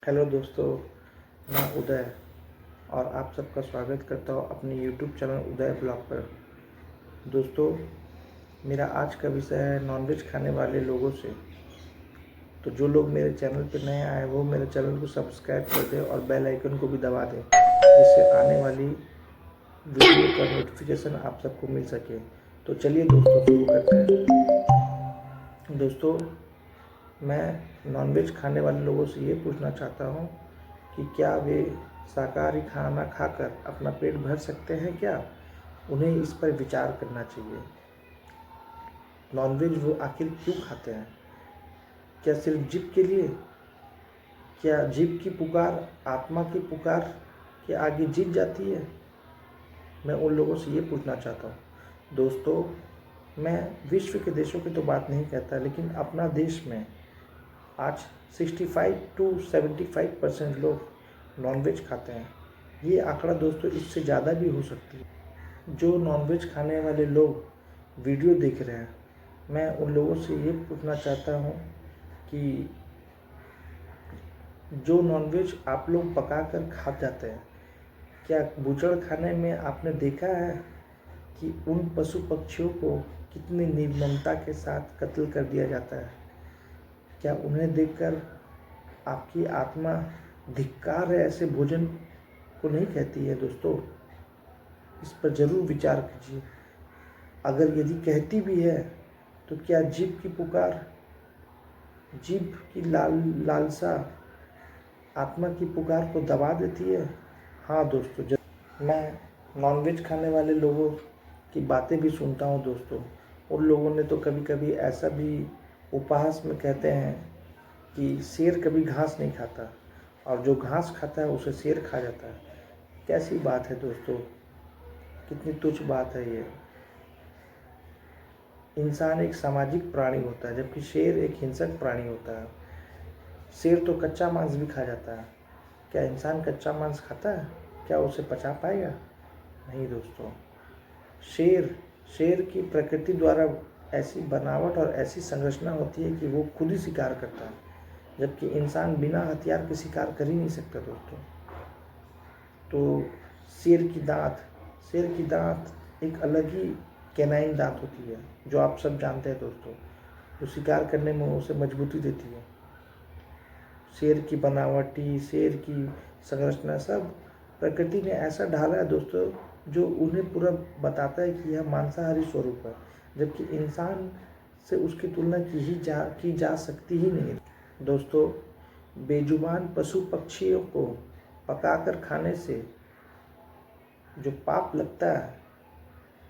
Hello दोस्तों, मैं उदय और आप सबका स्वागत करता हूँ अपने यूट्यूब चैनल उदय ब्लॉग पर। दोस्तों, मेरा आज का विषय है नॉनवेज खाने वाले लोगों से। तो जो लोग मेरे चैनल पर नए आए वो मेरे चैनल को सब्सक्राइब कर दें और बेल आइकन को भी दबा दें, जिससे आने वाली वीडियो का नोटिफिकेशन आप सबको मिल सके। तो चलिए दोस्तों, शुरू करते हैं। दोस्तों, मैं नॉनवेज खाने वाले लोगों से ये पूछना चाहता हूँ कि क्या वे शाकाहारी खाना खाकर अपना पेट भर सकते हैं क्या? उन्हें इस पर विचार करना चाहिए। नॉनवेज वो आखिर क्यों खाते हैं? क्या सिर्फ जीभ के लिए? क्या जीभ की पुकार आत्मा की पुकार के आगे जीत जाती है? मैं उन लोगों से ये पूछना चाहता हूँ। दोस्तों, मैं विश्व के देशों की तो बात नहीं कहता, लेकिन अपना देश में आज 65 to 75% लोग नॉनवेज खाते हैं। ये आंकड़ा दोस्तों इससे ज़्यादा भी हो सकती है। जो नॉनवेज खाने वाले लोग वीडियो देख रहे हैं, मैं उन लोगों से ये पूछना चाहता हूँ कि जो नॉनवेज आप लोग पका कर खा जाते हैं, क्या बूचड़ खाने में आपने देखा है कि उन पशु पक्षियों को कितनी निर्ममता के साथ कत्ल कर दिया जाता है? क्या उन्हें देखकर आपकी आत्मा धिक्कार है ऐसे भोजन को नहीं कहती है? दोस्तों, इस पर ज़रूर विचार कीजिए। अगर यदि कहती भी है तो क्या जीभ की पुकार, जीभ की लालसा आत्मा की पुकार को दबा देती है? हाँ दोस्तों, मैं नॉनवेज खाने वाले लोगों की बातें भी सुनता हूँ दोस्तों। उन लोगों ने तो कभी कभी ऐसा भी उपहास में कहते हैं कि शेर कभी घास नहीं खाता और जो घास खाता है उसे शेर खा जाता है। कैसी बात है दोस्तों, कितनी तुच्छ बात है ये। इंसान एक सामाजिक प्राणी होता है, जबकि शेर एक हिंसक प्राणी होता है। शेर तो कच्चा मांस भी खा जाता है। क्या इंसान कच्चा मांस खाता है? क्या उसे पचा पाएगा? नहीं दोस्तों। शेर की प्रकृति द्वारा ऐसी बनावट और ऐसी संरचना होती है कि वो खुद ही शिकार करता है, जबकि इंसान बिना हथियार के शिकार कर ही नहीं सकता दोस्तों। तो शेर की दांत एक अलग ही कैनाइन दांत होती है, जो आप सब जानते हैं दोस्तों, जो शिकार करने में उसे मजबूती देती है। शेर की बनावटी, शेर की संरचना सब प्रकृति ने ऐसा ढाला है दोस्तों, जो उन्हें पूरा बताता है कि यह मांसाहारी स्वरूप है, जबकि इंसान से उसकी तुलना की जा सकती ही नहीं। दोस्तों, बेजुबान पशु पक्षियों को पकाकर खाने से जो पाप लगता है,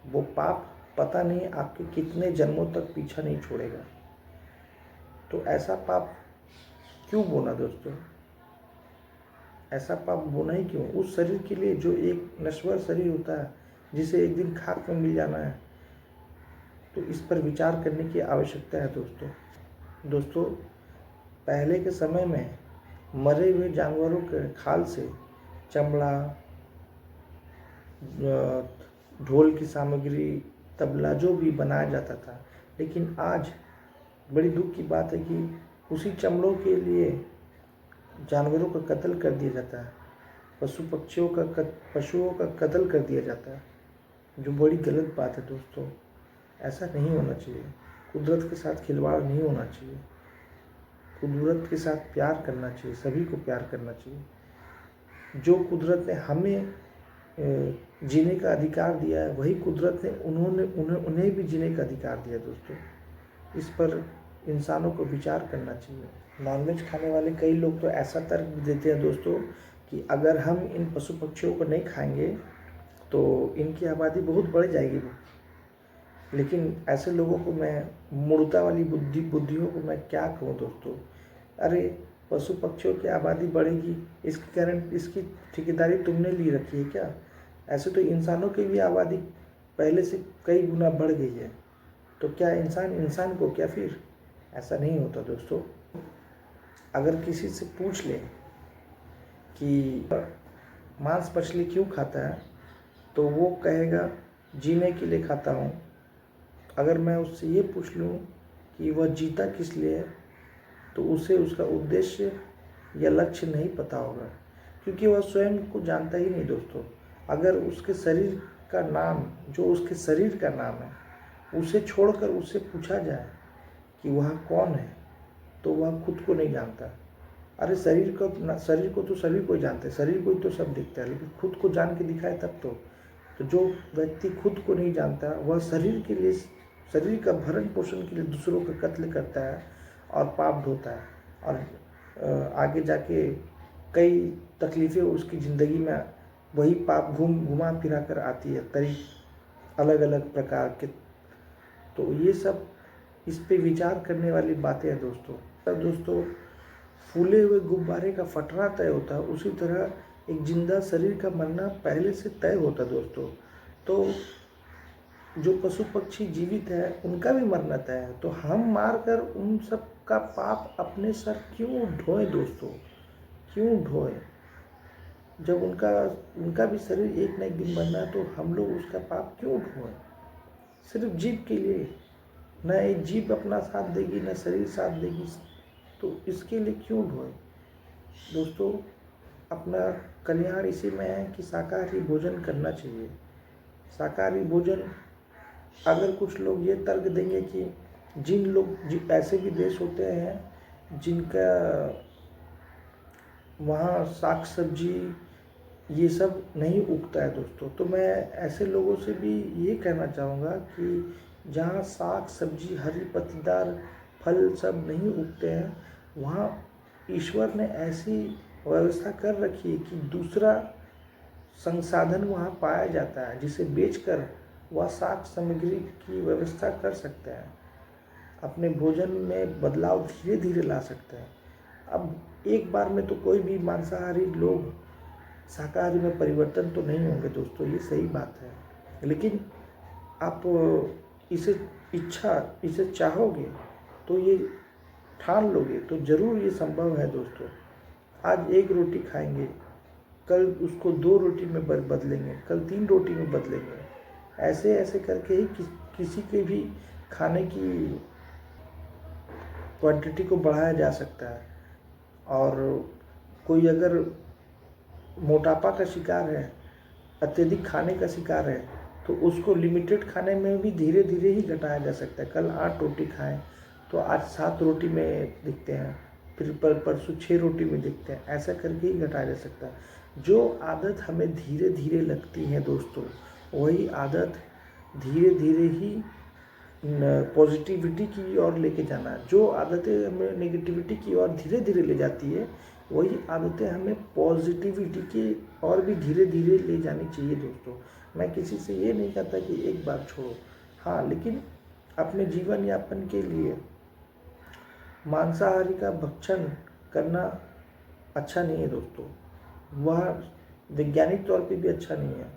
वो पाप पता नहीं आपके कितने जन्मों तक पीछा नहीं छोड़ेगा। तो ऐसा पाप क्यों बोना दोस्तों? ऐसा पाप बोना ही क्यों? उस शरीर के लिए जो एक नश्वर शरीर होता है, जिसे एक दिन खाक में मिल जाना है। तो इस पर विचार करने की आवश्यकता है दोस्तों, पहले के समय में मरे हुए जानवरों के खाल से चमड़ा, ढोल की सामग्री, तबला जो भी बनाया जाता था। लेकिन आज बड़ी दुख की बात है कि उसी चमड़ों के लिए जानवरों का कत्ल कर दिया जाता है, पशुओं का कत्ल कर दिया जाता है, जो बड़ी गलत बात है दोस्तों। ऐसा नहीं होना चाहिए। कुदरत के साथ खिलवाड़ नहीं होना चाहिए। कुदरत के साथ प्यार करना चाहिए, सभी को प्यार करना चाहिए। जो कुदरत ने हमें जीने का अधिकार दिया है, वही कुदरत ने उन्हें भी जीने का अधिकार दिया दोस्तों। इस पर इंसानों को विचार करना चाहिए। नॉनवेज खाने वाले कई लोग तो ऐसा तर्क भी देते हैं दोस्तों कि अगर हम इन पशु पक्षियों को नहीं खाएंगे तो इनकी आबादी बहुत बढ़ जाएगी। लेकिन ऐसे लोगों को मैं, मूर्खता वाली बुद्धियों को मैं क्या कहूँ दोस्तों? अरे, पशु पक्षियों की आबादी बढ़ेगी, इसकी ठेकेदारी तुमने ली रखी है क्या? ऐसे तो इंसानों की भी आबादी पहले से कई गुना बढ़ गई है। तो क्या इंसान को क्या फिर? ऐसा नहीं होता दोस्तों। अगर किसी से पूछ ले कि मांस मछली क्यों खाता है, तो वो कहेगा जीने के लिए खाता हूँ। अगर मैं उससे ये पूछ लूँ कि वह जीता किस लिए, तो उसे उसका उद्देश्य या लक्ष्य नहीं पता होगा, क्योंकि वह स्वयं को जानता ही नहीं दोस्तों। अगर उसके शरीर का नाम, जो उसके शरीर का नाम है, उसे छोड़कर उससे पूछा जाए कि वह कौन है, तो वह खुद को नहीं जानता। अरे शरीर को तो सभी को जानते हैं, शरीर को ही तो सब दिखता है, लेकिन खुद को जान के दिखाए तब तो जो व्यक्ति खुद को नहीं जानता वह शरीर के लिए, शरीर का भरण पोषण के लिए दूसरों का कत्ल करता है और पाप ढोता है, और आगे जाके कई तकलीफ़ें उसकी ज़िंदगी में वही पाप घुमा फिरा कर आती है, अलग अलग प्रकार के। तो ये सब इस पे विचार करने वाली बातें हैं दोस्तों। फूले हुए गुब्बारे का फटना तय होता है, उसी तरह एक जिंदा शरीर का मरना पहले से तय होता दोस्तों। तो जो पशु पक्षी जीवित है उनका भी मरना तय है, तो हम मारकर उन सब का पाप अपने सर क्यों ढोए दोस्तों, क्यों ढोए? जब उनका भी शरीर एक न एक दिन मरना है, तो हम लोग उसका पाप क्यों ढोए? सिर्फ जीव के लिए, न एक जीव अपना साथ देगी न शरीर साथ देगी, तो इसके लिए क्यों ढोए? दोस्तों, अपना कल्याण इसी में है कि शाकाहारी भोजन करना चाहिए। शाकाहारी भोजन, अगर कुछ लोग ये तर्क देंगे कि ऐसे भी देश होते हैं जिनका वहाँ साग सब्जी ये सब नहीं उगता है दोस्तों, तो मैं ऐसे लोगों से भी ये कहना चाहूँगा कि जहाँ साग सब्जी हरी पत्तीदार फल सब नहीं उगते हैं, वहाँ ईश्वर ने ऐसी व्यवस्था कर रखी है कि दूसरा संसाधन वहाँ पाया जाता है, जिसे बेचकर वह साग सामग्री की व्यवस्था कर सकते हैं, अपने भोजन में बदलाव धीरे धीरे ला सकते हैं। अब एक बार में तो कोई भी मांसाहारी लोग शाकाहारी में परिवर्तन तो नहीं होंगे दोस्तों, ये सही बात है, लेकिन आप इसे चाहोगे तो ये ठान लोगे तो ज़रूर ये संभव है दोस्तों। आज एक रोटी खाएंगे, कल उसको 2 रोटी में बदलेंगे, कल 3 रोटी में बदलेंगे। ऐसे ऐसे करके ही किसी के भी खाने की क्वांटिटी को बढ़ाया जा सकता है। और कोई अगर मोटापा का शिकार है, अत्यधिक खाने का शिकार है, तो उसको लिमिटेड खाने में भी धीरे धीरे ही घटाया जा सकता है। कल 8 रोटी खाएं तो आज 7 रोटी में दिखते हैं, फिर परसों 6 रोटी में दिखते हैं, ऐसा करके ही घटाया जा सकता है। जो आदत हमें धीरे धीरे लगती है दोस्तों, वही आदत धीरे धीरे ही पॉजिटिविटी की ओर लेके जाना है। जो आदतें हमें नेगेटिविटी की ओर धीरे धीरे ले जाती है, वही आदतें हमें पॉजिटिविटी की और भी धीरे धीरे ले जानी चाहिए दोस्तों। मैं किसी से ये नहीं कहता कि एक बार छोड़ो, हाँ, लेकिन अपने जीवन यापन के लिए मांसाहारी का भक्षण करना अच्छा नहीं है दोस्तों। वह वैज्ञानिक तौर पे भी अच्छा नहीं है,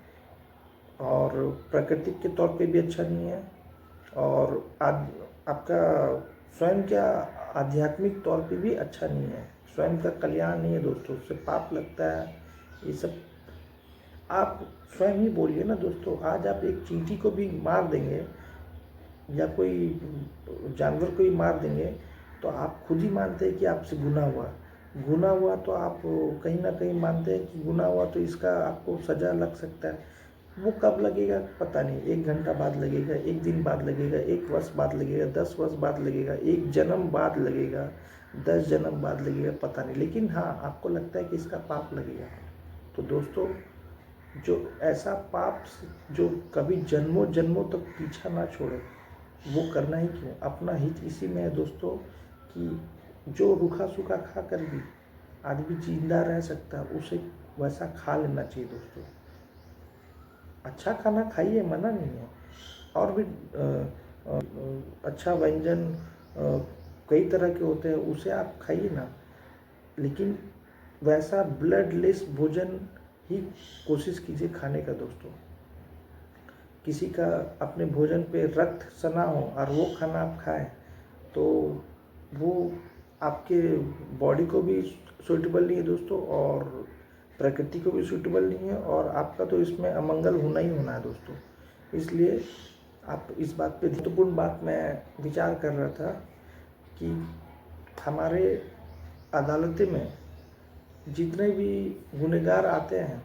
और प्राकृतिक के तौर पे भी अच्छा नहीं है, और आपका स्वयं का आध्यात्मिक तौर पे भी अच्छा नहीं है। स्वयं का कल्याण नहीं है दोस्तों, उससे पाप लगता है। ये सब आप स्वयं ही बोलिए ना दोस्तों। आज आप एक चींटी को भी मार देंगे या कोई जानवर को ही मार देंगे, तो आप खुद ही मानते हैं कि आपसे गुनाह हुआ, तो आप कहीं ना कहीं मानते हैं कि गुनाह हुआ, तो इसका आपको सज़ा लग सकता है। वो कब लगेगा पता नहीं, 1 घंटा बाद लगेगा, 1 दिन बाद लगेगा, 1 वर्ष बाद लगेगा, 10 वर्ष बाद लगेगा, 1 जन्म बाद लगेगा, 10 जन्म बाद लगेगा, पता नहीं, लेकिन हाँ, आपको लगता है कि इसका पाप लगेगा। तो दोस्तों, जो ऐसा पाप जो कभी जन्मों जन्मों तक पीछा ना छोड़े, वो करना ही क्यों? अपना हित इसी में है दोस्तों कि जो रूखा सूखा खा कर भी आदमी जिंदा रह सकता है, उसे वैसा खा लेना चाहिए दोस्तों। अच्छा खाना खाइए, मना नहीं है, और भी अच्छा व्यंजन कई तरह के होते हैं, उसे आप खाइए ना, लेकिन वैसा ब्लडलेस भोजन ही कोशिश कीजिए खाने का दोस्तों। किसी का अपने भोजन पे रक्त सना हो और वो खाना आप खाएं, तो वो आपके बॉडी को भी सूटेबल नहीं है दोस्तों, और प्रकृति को भी सूटेबल नहीं है, और आपका तो इसमें अमंगल होना ही होना है दोस्तों। इसलिए आप इस बात पे, महत्वपूर्ण बात मैं विचार कर रहा था कि हमारे अदालतें में जितने भी गुनहगार आते हैं,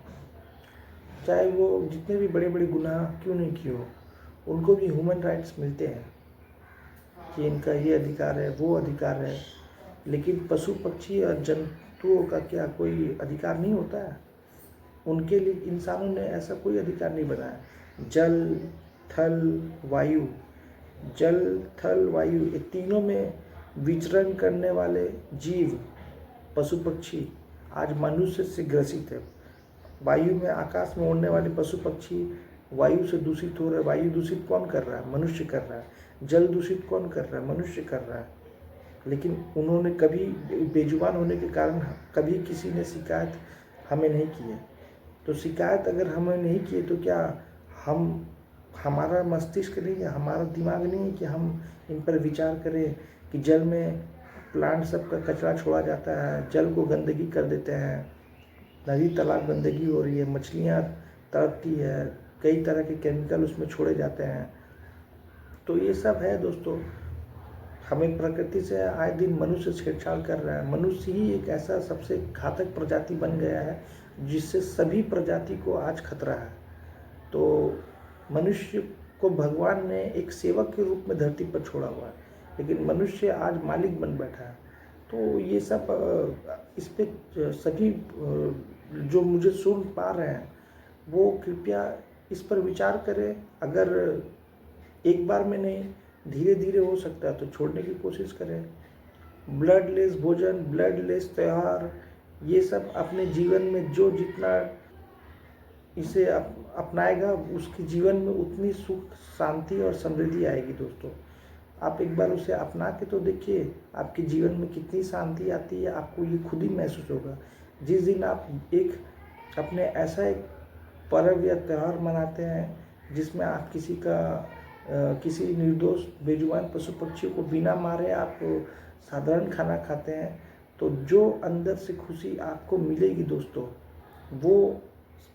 चाहे वो जितने भी बड़े बड़े गुनाह क्यों नहीं किए हो, उनको भी ह्यूमन राइट्स मिलते हैं कि इनका ये अधिकार है, वो अधिकार है। लेकिन पशु पक्षी और जंतुओं का क्या कोई अधिकार नहीं होता है? उनके लिए इंसानों ने ऐसा कोई अधिकार नहीं बनाया। जल, थल, वायु, जल, थल, वायु, ये तीनों में विचरण करने वाले जीव, पशु पक्षी आज मनुष्य से ग्रसित है। वायु में, आकाश में उड़ने वाले पशु पक्षी वायु से दूषित हो रहे हैं। वायु दूषित कौन कर रहा है? मनुष्य कर रहा है। जल दूषित कौन कर रहा है? मनुष्य कर रहा है। लेकिन उन्होंने कभी, बेजुबान होने के कारण कभी किसी ने शिकायत हमें नहीं की है। तो शिकायत अगर हमें नहीं की तो क्या हमारा मस्तिष्क नहीं है, हमारा दिमाग नहीं है कि हम इन पर विचार करें कि जल में प्लांट सब का कचरा छोड़ा जाता है, जल को गंदगी कर देते हैं, नदी तालाब गंदगी हो रही है, मछलियाँ तड़पती है, कई तरह के केमिकल उसमें छोड़े जाते हैं। तो ये सब है दोस्तों, हमें प्रकृति से आए दिन मनुष्य छेड़छाड़ कर रहा है। मनुष्य ही एक ऐसा सबसे घातक प्रजाति बन गया है जिससे सभी प्रजाति को आज खतरा है। तो मनुष्य को भगवान ने एक सेवक के रूप में धरती पर छोड़ा हुआ है, लेकिन मनुष्य आज मालिक बन बैठा है। तो ये सब इस पे सभी जो मुझे सुन पा रहे हैं वो कृपया इस पर विचार करें। अगर एक बार में नहीं, धीरे धीरे हो सकता है तो छोड़ने की कोशिश करें। ब्लडलेस भोजन, ब्लडलेस त्यौहार, ये सब अपने जीवन में जो जितना इसे अपनाएगा उसके जीवन में उतनी सुख, शांति और समृद्धि आएगी दोस्तों। आप एक बार उसे अपना के तो देखिए, आपके जीवन में कितनी शांति आती है, आपको ये खुद ही महसूस होगा। जिस दिन आप एक अपने ऐसा एक पर्व या त्यौहार मनाते हैं जिसमें आप किसी निर्दोष बेजुबान पशु पक्षियों को बिना मारे आप साधारण खाना खाते हैं, तो जो अंदर से खुशी आपको मिलेगी दोस्तों, वो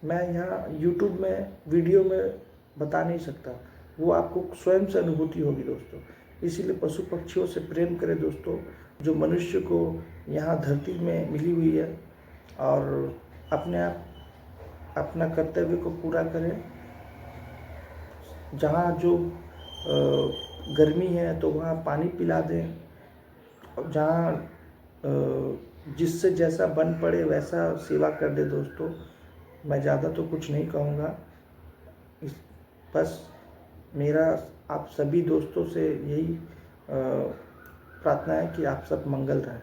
मैं यहाँ यूट्यूब में वीडियो में बता नहीं सकता। वो आपको स्वयं से अनुभूति होगी दोस्तों। इसीलिए पशु पक्षियों से प्रेम करें दोस्तों, जो मनुष्य को यहाँ धरती में मिली हुई है, और अपना कर्तव्य को पूरा करें। जहाँ जो गर्मी है तो वहाँ पानी पिला दें, और जहाँ जिससे जैसा बन पड़े वैसा सेवा कर दे दोस्तों। मैं ज़्यादा तो कुछ नहीं कहूँगा, बस मेरा आप सभी दोस्तों से यही प्रार्थना है कि आप सब मंगल रहें।